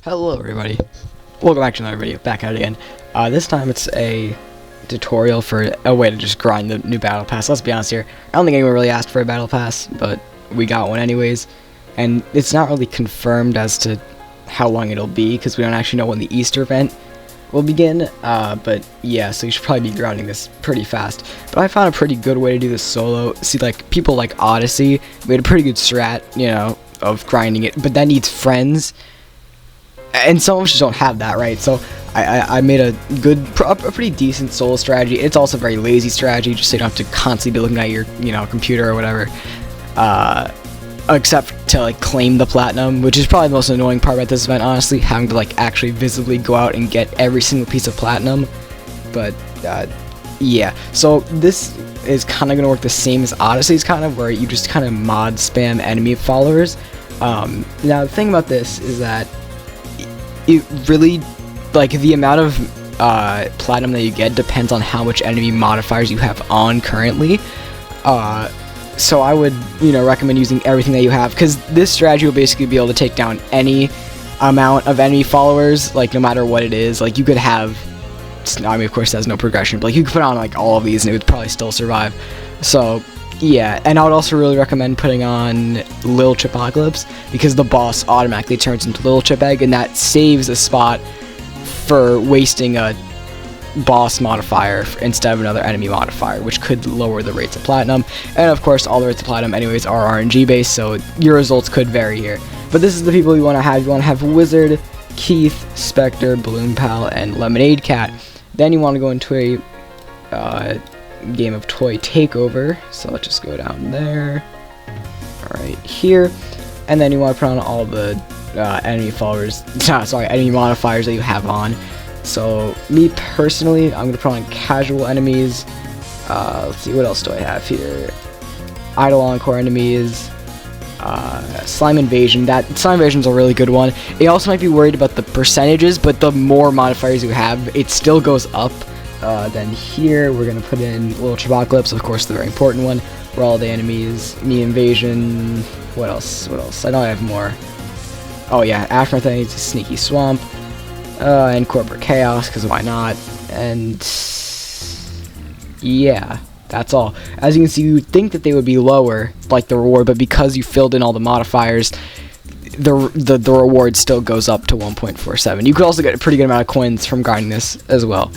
Hello everybody, welcome back to another video, back at it again. This time it's a tutorial for a way to just grind the new battle pass. Let's be honest here, I don't think anyone really asked for a battle pass, but we got one anyways. And it's not really confirmed as to how long it'll be, because we don't actually know when the Easter event will begin. But yeah, so you should probably be grinding this pretty fast. But I found a pretty good way to do this solo. See, like, people like Odyssey made a pretty good strat, you know, of grinding it, but that needs friends. And some of us just don't have that, right? So I made a pretty decent solo strategy. It's also a very lazy strategy, just so you don't have to constantly be looking at your, computer or whatever. Except to, like, claim the platinum, which is probably the most annoying part about this event, honestly, having to, like, actually visibly go out and get every single piece of platinum. But, yeah. So this is kind of going to work the same as Odyssey's, kind of, where you just kind of mod spam enemy followers. Now, the thing about this is that it really, like, the amount of platinum that you get depends on how much enemy modifiers you have on currently. So I would, recommend using everything that you have, because this strategy will basically be able to take down any amount of enemy followers, like, no matter what it is. Like, you could have, I mean, of course, it has no progression, but like, you could put on, like, all of these and it would probably still survive. So yeah, and I would also really recommend putting on Lil Chipocalypse, because the boss automatically turns into Lil Chip Egg, and that saves a spot for wasting a boss modifier instead of another enemy modifier, which could lower the rates of platinum. And of course, all the rates of platinum anyways are RNG based, so your results could vary here. But this is the people you want to have. You want to have Wizard, Keith, Spectre, Balloon Pal, and Lemonade Cat. Then you want to go into a game of Toy Takeover, so let's just go down there, right here, and then you want to put on all the enemy followers, enemy modifiers that you have on. So me personally, I'm gonna put on casual enemies. Let's see, what else do I have here? Idle Encore enemies, Slime Invasion. That Slime Invasion is a really good one. It also might be worried about the percentages, but the more modifiers you have, it still goes up. Then here we're gonna put in Little Chipocalypse, of course, the very important one. Where all the enemies, Me Invasion. What else? I know I have more. Oh yeah, Aftermath enemies, Sneaky Swamp, and Corporate Chaos, because why not? And yeah, that's all. As you can see, you would think that they would be lower, like the reward, but because you filled in all the modifiers, the reward still goes up to 1.47. You could also get a pretty good amount of coins from grinding this as well.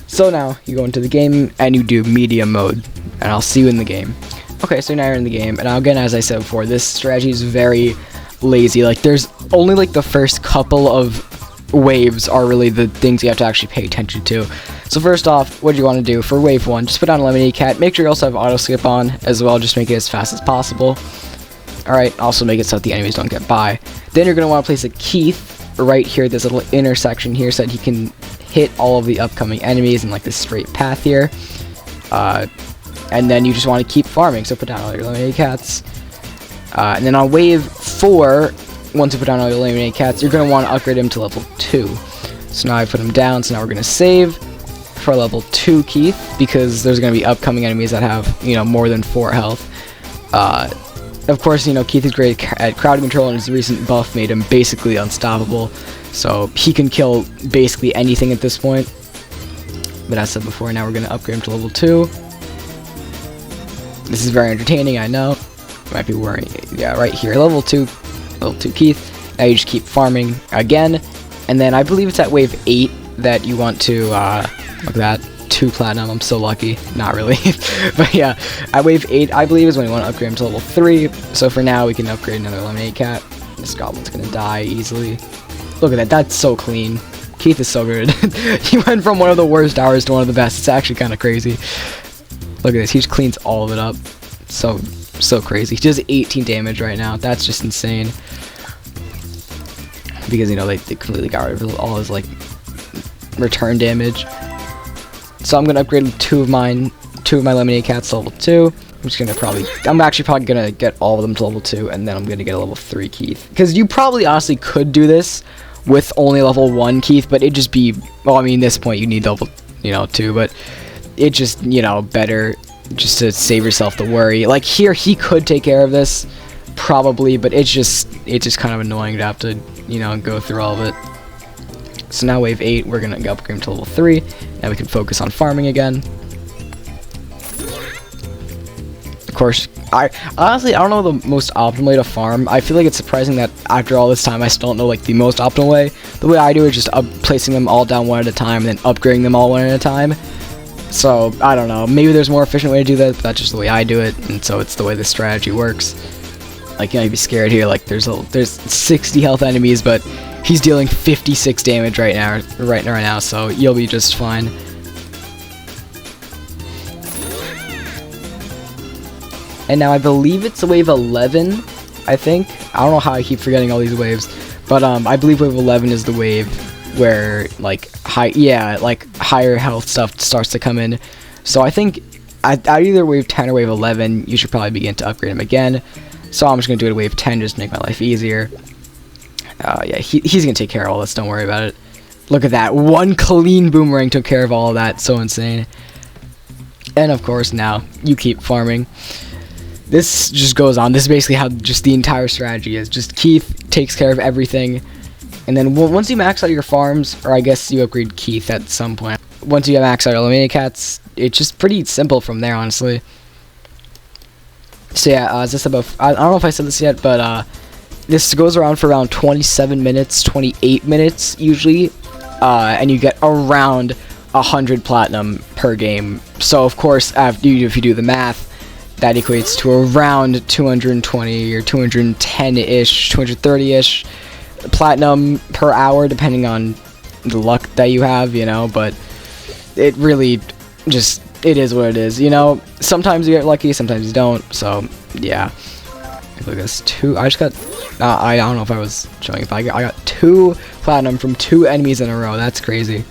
So now, you go into the game, and you do medium mode, and I'll see you in the game. Okay, so now you're in the game, and again, as I said before, this strategy is very lazy. Like, there's only, like, the first couple of waves are really the things you have to actually pay attention to. So first off, what do you want to do? For wave 1, just put on Lemonade Cat. Make sure you also have auto skip on as well, just make it as fast as possible. Alright, also make it so that the enemies don't get by. Then you're going to want to place a Keith right here, this little intersection here, so that he can hit all of the upcoming enemies in, like, this straight path here. And then you just want to keep farming, so put down all your Lemonade Cats. And then on wave 4, once you put down all your Lemonade Cats, you're going to want to upgrade him to level 2. So now I put him down, so now we're going to save for level 2 Keith, because there's going to be upcoming enemies that have, more than 4 health. Of course, Keith is great at crowd control, and his recent buff made him basically unstoppable. So he can kill basically anything at this point. But as I said before, now we're going to upgrade him to level 2. This is very entertaining, I know. You might be worrying. Yeah, right here, level 2 Keith. Now you just keep farming again. And then I believe it's at wave 8 that you want to, look at that, 2 platinum. I'm so lucky. Not really. But yeah, at wave 8, I believe, is when you want to upgrade him to level 3. So for now, we can upgrade another Lemonade Cat. This goblin's going to die easily. Look at that. That's so clean. Keith is so good. He went from one of the worst hours to one of the best. It's actually kind of crazy. Look at this. He just cleans all of it up. So crazy. He does 18 damage right now. That's just insane. Because, they completely got rid of all his, like, return damage. So I'm going to upgrade two of my Lemonade Cats to level 2. I'm actually probably going to get all of them to level 2, and then I'm going to get a level 3 Keith. Because you probably honestly could do this with only level 1 Keith, but it'd just be, well, I mean, at this point you need level, 2, but it just, better just to save yourself the worry. Like, here, he could take care of this, probably, but it's just kind of annoying to have to you know, go through all of it. So now wave 8, we're gonna upgrade him to level 3. Now we can focus on farming again. Of course, honestly, I don't know the most optimal way to farm. I feel like it's surprising that after all this time, I still don't know like the most optimal way. The way I do it is just placing them all down one at a time, and then upgrading them all one at a time. So I don't know. Maybe there's a more efficient way to do that, but that's just the way I do it, and so it's the way the strategy works. Like, you know, you'd be scared here. Like, there's 60 health enemies, but he's dealing 56 damage right now. So you'll be just fine. And now I believe it's wave 11, I think. I don't know how I keep forgetting all these waves. But I believe wave 11 is the wave where, like, higher health stuff starts to come in. So I think at either wave 10 or wave 11, you should probably begin to upgrade him again. So I'm just going to do it at wave 10 just to make my life easier. Yeah, he's going to take care of all this. Don't worry about it. Look at that. One clean boomerang took care of all of that. So insane. And, of course, now you keep farming. This just goes on. This is basically how just the entire strategy is. Just Keith takes care of everything. And then once you max out your farms, or I guess you upgrade Keith at some point. Once you max out your eliminated cats, it's just pretty simple from there, honestly. So yeah, just about, I don't know if I said this yet, but this goes around for around 27 minutes, 28 minutes usually. And you get around 100 platinum per game. So of course, if you do the math, that equates to around 220 or 210-ish, 230-ish platinum per hour, depending on the luck that you have, you know. But it really just, it is what it is, you know. Sometimes you get lucky, sometimes you don't. So yeah, look at this. I just got, I don't know if I was showing it, but I got 2 platinum from 2 enemies in a row. That's crazy.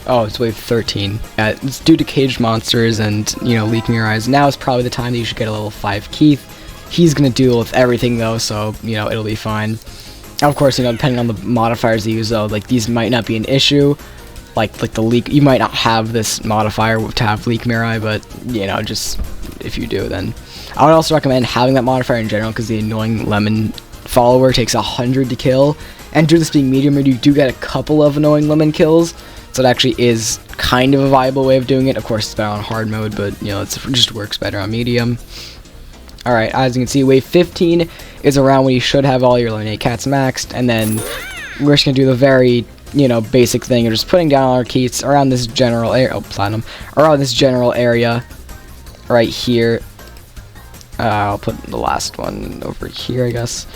Oh, it's wave 13. Yeah, it's due to caged monsters and, you know, leaking your eyes. Now is probably the time that you should get a level 5 Keith. He's gonna deal with everything though, so, you know, it'll be fine. And of course, you know, depending on the modifiers you use though, like these might not be an issue. Like the leak, you might not have this modifier to have leak Mirai, but, you know, just if you do, then I would also recommend having that modifier in general, because the annoying lemon follower takes 100 to kill, and due to this being medium mode, you do get a couple of annoying lemon kills. So it actually is kind of a viable way of doing it. Of course, it's better on hard mode, but, you know, it just works better on medium. Alright, as you can see, wave 15 is around when you should have all your eliminated cats maxed, and then we're just going to do the very, you know, basic thing of just putting down our Keiths around this general area, around this general area right here. I'll put the last one over here, I guess.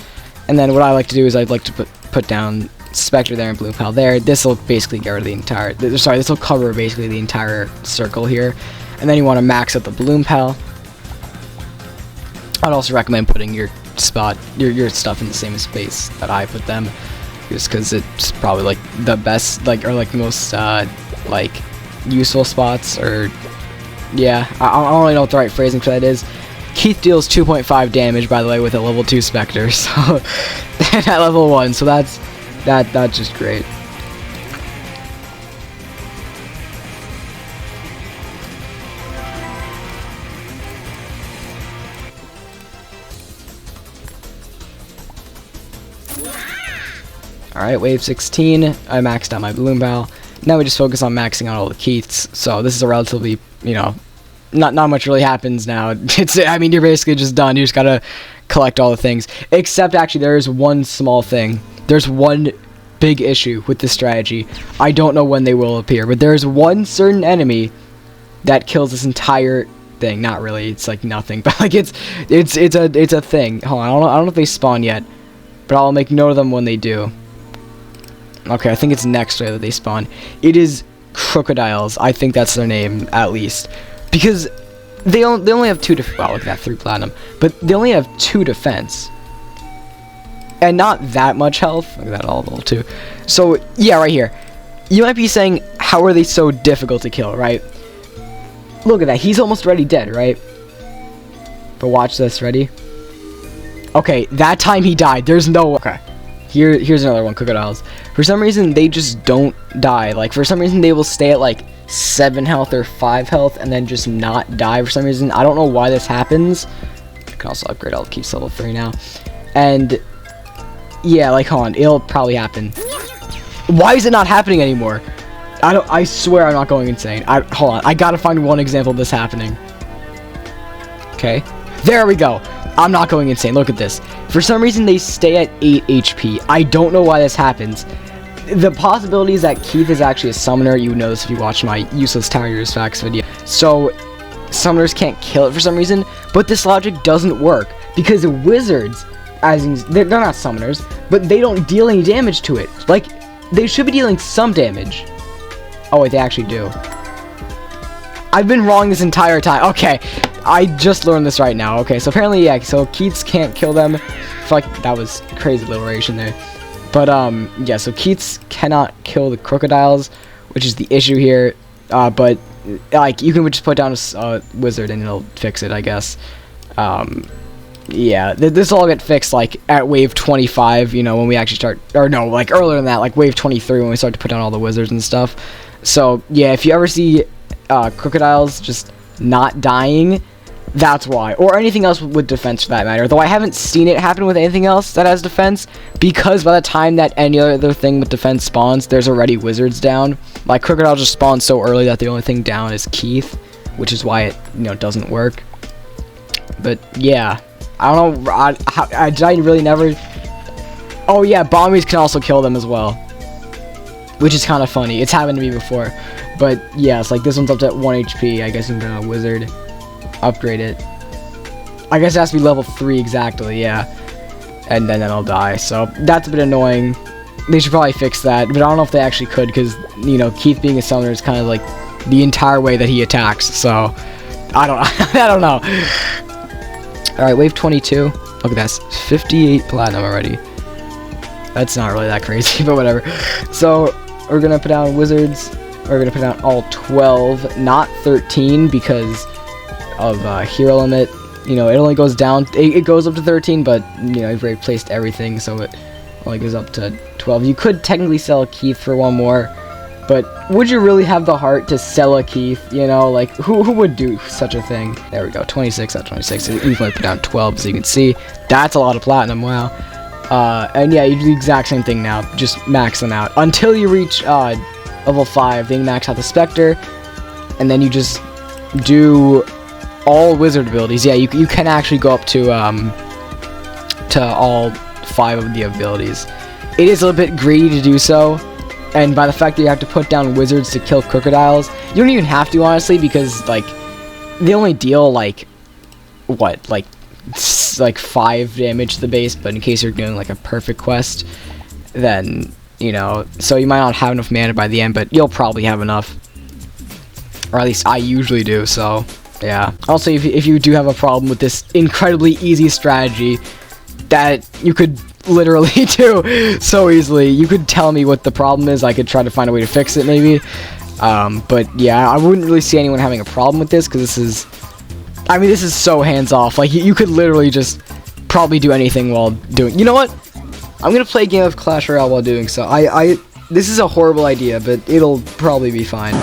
And then what I like to do is I'd like to put down Spectre there and Blue Pal there. This will basically get rid of the entire, this will cover basically the entire circle here. And then you want to max out the Bloom Pal. I'd also recommend putting your stuff in the same space that I put them, just because it's probably like the best, like, or like the most like useful spots, or yeah, I don't really know what the right phrasing for that is. Keith deals 2.5 damage, by the way, with a level 2 Spectre, so at level 1, so that's just great. Alright, wave 16, I maxed out my Bloom Pal. Now we just focus on maxing out all the Keiths, so this is a relatively, you know, not much really happens now. I mean, you're basically just done. You just gotta collect all the things. Except, actually, there is one small thing. There's one big issue with this strategy. I don't know when they will appear, but there's one certain enemy that kills this entire thing. Not really. It's like nothing, but like it's a thing. Hold on. I don't know if they spawn yet, but I'll make note of them when they do. Okay, I think it's next way that they spawn. It is crocodiles. I think that's their name, at least. Because they only have 2 defense. Wow, look at that, 3 platinum. But they only have 2 defense. And not that much health. Look at that, all level 2. So, yeah, right here. You might be saying, how are they so difficult to kill, right? Look at that, he's almost already dead, right? But watch this, ready? Okay, that time he died. There's no... Okay. Here's another one, crocodiles. For some reason, they just don't die. Like, for some reason, they will stay at, like, 7 health or 5 health and then just not die for some reason. I don't know why this happens. You can also upgrade all the Keiths level 3 now. And Yeah, like, hold on. It'll probably happen. Why is it not happening anymore? I swear I'm not going insane. Hold on. I gotta find one example of this happening. Okay. There we go. I'm not going insane. Look at this. For some reason, they stay at 8 HP. I don't know why this happens. The possibility is that Keith is actually a summoner. You would know this if you watched my useless Tower Heroes Facts video. So, summoners can't kill it for some reason. But this logic doesn't work. Because wizards, they're not summoners, but they don't deal any damage to it. Like, they should be dealing some damage. Oh, wait, they actually do. I've been wrong this entire time. Okay, I just learned this right now. Okay, so apparently, yeah, so Keiths can't kill them. I feel like that was crazy alliteration there. But, yeah, so Keiths cannot kill the crocodiles, which is the issue here. But, like, you can just put down a wizard and it'll fix it, I guess. Yeah, this will all get fixed, like, at wave 25, you know, when we actually start, or no, like, earlier than that, like, wave 23, when we start to put down all the wizards and stuff. So, yeah, if you ever see crocodiles just not dying, that's why. Or anything else with defense, for that matter. Though I haven't seen it happen with anything else that has defense, because by the time that any other thing with defense spawns, there's already wizards down. Like, crocodile just spawns so early that the only thing down is Keith, which is why it, you know, doesn't work. But, yeah. I don't know, I really never... Oh, yeah, bombies can also kill them as well. Which is kind of funny. It's happened to me before. But, yeah, it's like this one's up to 1 HP. I guess you can put on a wizard. Upgrade it. I guess it has to be level 3 exactly, yeah. And then it'll die. So, that's a bit annoying. They should probably fix that. But I don't know if they actually could, because, you know, Keith being a summoner is kind of like the entire way that he attacks. So, I don't I don't know. Alright, wave 22. Look at that. 58 platinum already. That's not really that crazy, but whatever. So, we're going to put down wizards. We're going to put down all 12, not 13, because of hero limit. You know, it only goes down. It goes up to 13, but, you know, I've already placed everything, so it only goes up to 12. You could technically sell a Keith for one more, but would you really have the heart to sell a Keith? You know, like, who would do such a thing? There we go, 26 out of 26. We've only put down 12, so you can see. That's a lot of platinum, wow. And yeah, you do the exact same thing now. Just max them out. Until you reach level 5, then you max out the Spectre, and then you just do all wizard abilities. Yeah, you can actually go up to all 5 of the abilities. It is a little bit greedy to do so. And by the fact that you have to put down wizards to kill crocodiles, you don't even have to, honestly, because, like, they only deal, like, what, like 5 damage to the base, but in case you're doing, like, a perfect quest, then, you know, so you might not have enough mana by the end, but you'll probably have enough. Or at least I usually do, so, yeah. Also, if you do have a problem with this incredibly easy strategy that you could literally do so easily, you could tell me what the problem is. I could try to find a way to fix it, maybe. But yeah, I wouldn't really see anyone having a problem with this, because this is, I mean, this is so hands-off. Like, you could literally just probably do anything while doing, you know what? I'm gonna play a game of Clash Royale while doing so. This is a horrible idea, but it'll probably be fine.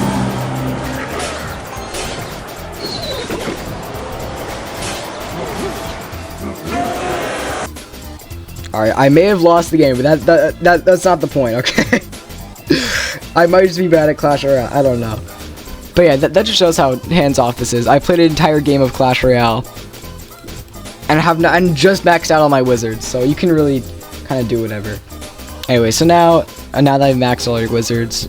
Alright, I may have lost the game, but that's not the point, okay? I might just be bad at Clash Royale, I don't know. But yeah, that just shows how hands-off this is. I played an entire game of Clash Royale, and I'm just maxed out on my wizards, so you can really kind of do whatever. Anyway, so now that I've maxed all your wizards,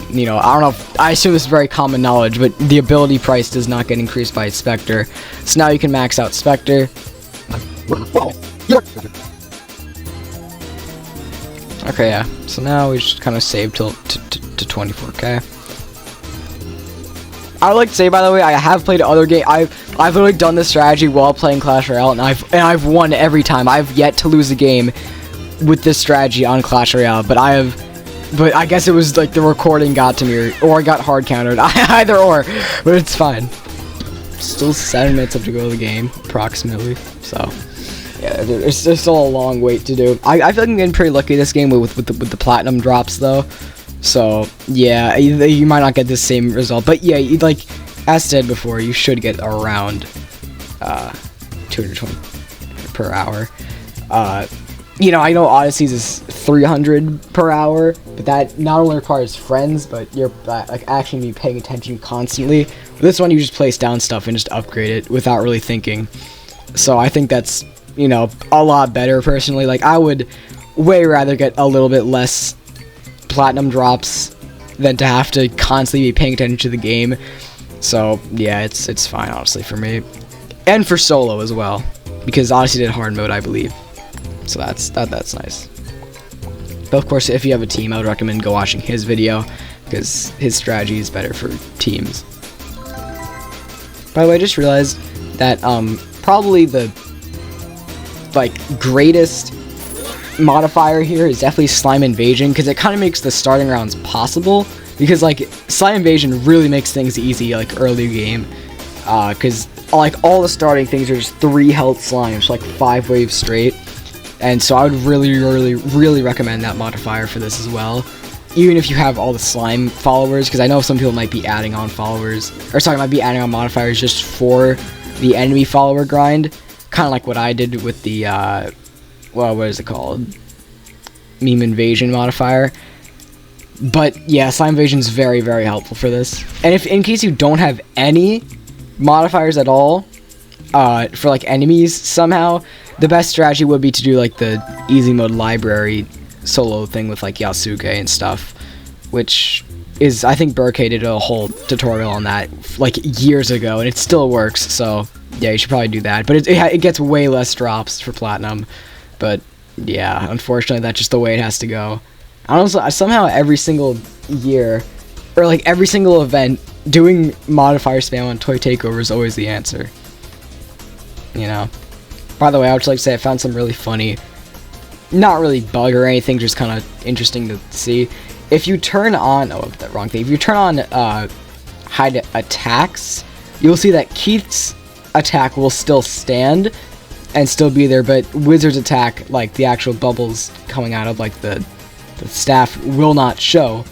you know, I don't know if, I assume this is very common knowledge, but the ability price does not get increased by Spectre. So now you can max out Spectre. Okay, yeah. So now we just kind of save to 24k. I would like to say, by the way, I have played other games. I've literally done this strategy while playing Clash Royale, and I've won every time. I've yet to lose a game with this strategy on Clash Royale, but I guess it was like the recording got to me, or I got hard countered. Either or, but it's fine. Still 7 minutes up to go to the game, approximately. So. Yeah, there's still a long wait to do. I feel like I'm getting pretty lucky this game with the platinum drops, though. So, yeah, you might not get the same result. But, yeah, like, as said before, you should get around 220 per hour. you know, I know Odyssey's is 300 per hour, but that not only requires friends, but you're like actually be paying attention constantly. This one, you just place down stuff and just upgrade it without really thinking. So I think that's, you know, a lot better personally. Like, I would way rather get a little bit less platinum drops than to have to constantly be paying attention to the game. So yeah, it's fine honestly for me, and for solo as well, because Odyssey did hard mode, I believe. So that's nice. But of course, if you have a team, I would recommend go watching his video, because his strategy is better for teams. By the way, I just realized that probably the like greatest modifier here is definitely Slime Invasion, because it kind of makes the starting rounds possible, because like Slime Invasion really makes things easy like early game, because like all the starting things are just 3 health slimes, like 5 waves straight. And so I would really recommend that modifier for this as well, even if you have all the slime followers, because I know some people might be adding on followers, or sorry, might be adding on modifiers just for the enemy follower grind, kind of like what I did with the, well, what is it called? Meme Invasion modifier. But yeah, Slime Invasion is very helpful for this. And if in case you don't have any modifiers at all, for like enemies somehow, the best strategy would be to do like the easy mode library solo thing with like Yasuke and stuff, which is, I think Burkay did a whole tutorial on that like years ago, and it still works. So yeah, you should probably do that. But it gets way less drops for platinum. But yeah, unfortunately, that's just the way it has to go. Honestly, somehow every single year, or like every single event, doing modifier spam on Toy Takeover is always the answer. You know. By the way, I would just like to say I found some really funny, not really bug or anything, just kind of interesting to see. If you turn on, oh, the wrong thing. If you turn on hide attacks, you'll see that Keith's attack will still stand and still be there, but Wizard's attack, like the actual bubbles coming out of like the staff, will not show.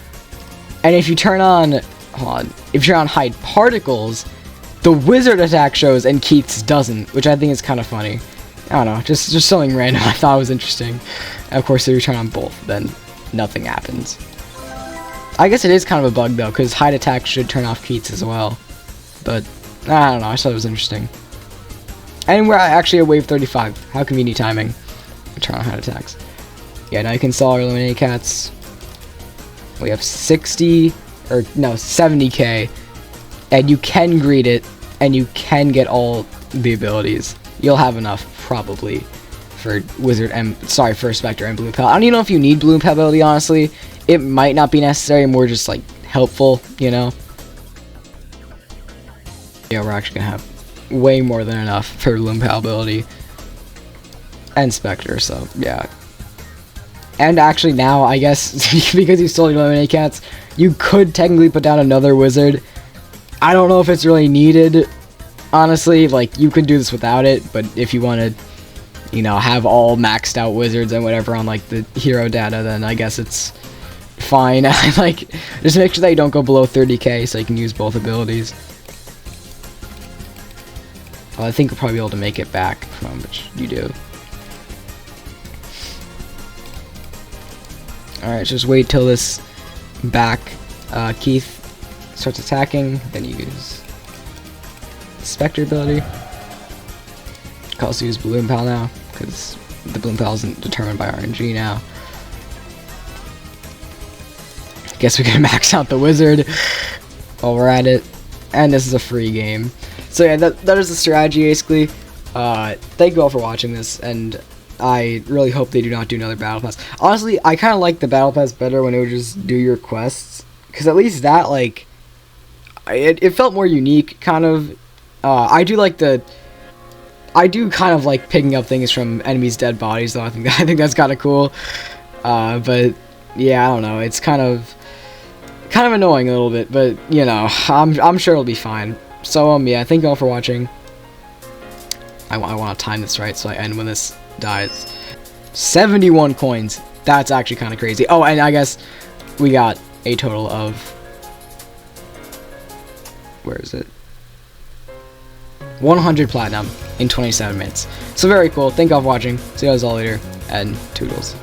And if you turn on, if you turn on hide particles, the Wizard attack shows and Keith's doesn't, which I think is kind of funny. I don't know, just something random I thought was interesting. And of course, if you turn on both, then nothing happens. I guess it is kind of a bug though, because hide attack should turn off Keith's as well. But I don't know, I thought it was interesting. And we're actually at wave 35. How convenient timing. Turn on hide attacks. Yeah, now you can sell our eliminated cats. We have 70k, and you can greet it, and you can get all the abilities. You'll have enough probably for Wizard and for Spectre and Blue Pal. I don't even know if you need Blue Pal ability, honestly. It might not be necessary, more just like helpful, you know. Yeah, we're actually gonna have way more than enough for Blue Pal ability and Spectre, so yeah. And actually now, I guess, because you stole your eliminate cats, you could technically put down another Wizard. I don't know if it's really needed, honestly. Like, you could do this without it, but if you want to, you know, have all maxed out Wizards and whatever on, like, the hero data, then I guess it's fine. Like, just make sure that you don't go below 30k so you can use both abilities. Well, I think you'll probably be able to make it back from which you do. Alright, just wait till this back Keith starts attacking, then you use Spectre ability. You can also use Balloon Pal now, because the Balloon Pal isn't determined by RNG now. Guess we can max out the Wizard while we're at it. And this is a free game. So yeah, that is the strategy basically. Thank you all for watching this, and I really hope they do not do another Battle Pass. Honestly, I kind of like the Battle Pass better when it would just do your quests, because at least that, like, it felt more unique, kind of. I do kind of like picking up things from enemies' dead bodies, though. I think that's kind of cool. But yeah, I don't know. It's kind of annoying a little bit, but you know, I'm sure it'll be fine. So yeah, thank you all for watching. I want to time this right so I end when this dies. 71 coins. That's actually kind of crazy. Oh, and I guess we got a total of, where is it? 100 platinum in 27 minutes. So very cool. Thank you all for watching. See you guys all later. and toodles.